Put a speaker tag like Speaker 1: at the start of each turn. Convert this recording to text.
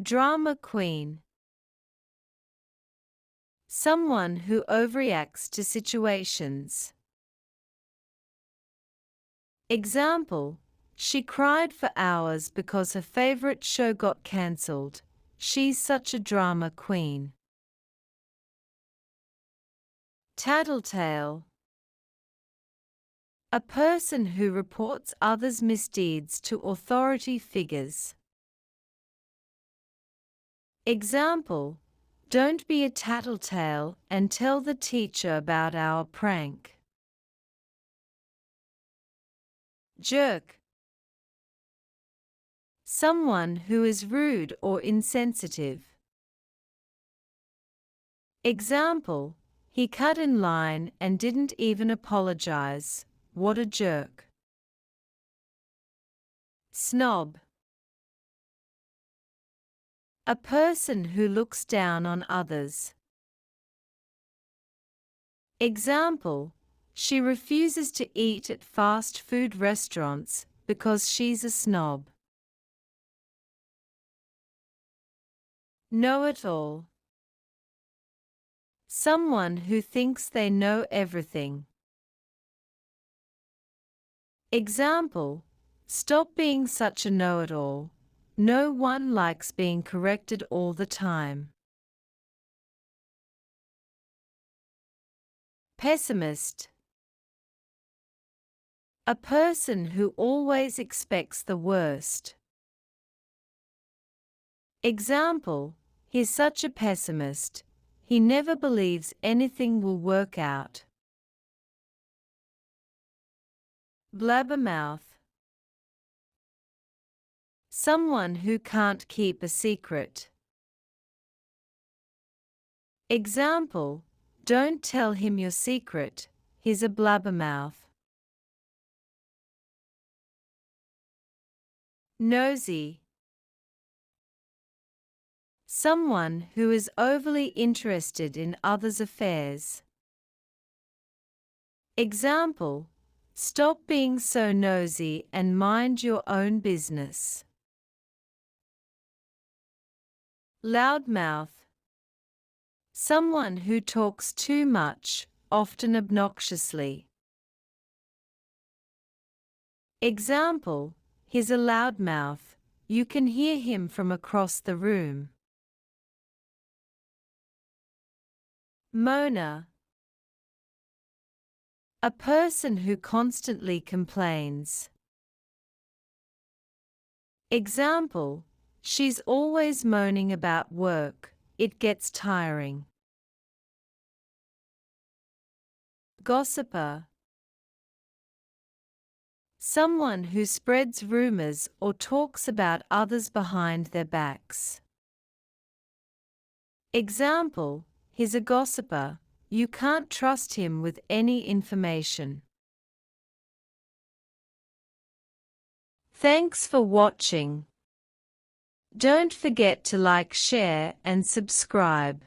Speaker 1: Drama queen. Someone who overreacts to situations. Example: she cried for hours because her favorite show got cancelled. She's such a drama queen. Tattletail. A person who reports others' misdeeds to authority figures. Example: don't be a tattletale and tell the teacher about our prank. Jerk. Someone who is rude or insensitive. Example: he cut in line and didn't even apologize. What a jerk. Snob. A person who looks down on others. Example: she refuses to eat at fast food restaurants because she's a snob. Know-it-all. Someone who thinks they know everything. Example: stop being such a know-it-all. No one likes being corrected all the time. Pessimist. A person who always expects the worst. Example: he's such a pessimist. He never believes anything will work out. Blabbermouth. Someone who can't keep a secret. Example: don't tell him your secret, he's a blabbermouth. Nosy. Someone who is overly interested in others' affairs. Example: stop being so nosy and mind your own business. Loudmouth. Someone who talks too much, often obnoxiously. Example: he's a loudmouth. You can hear him from across the room. Moaner. A person who constantly complains. Example: she's always moaning about work, it gets tiring. Gossiper. Someone who spreads rumors or talks about others behind their backs. Example: he's a gossiper. You can't trust him with any information. Thanks for watching. Don't forget to like, share, and subscribe.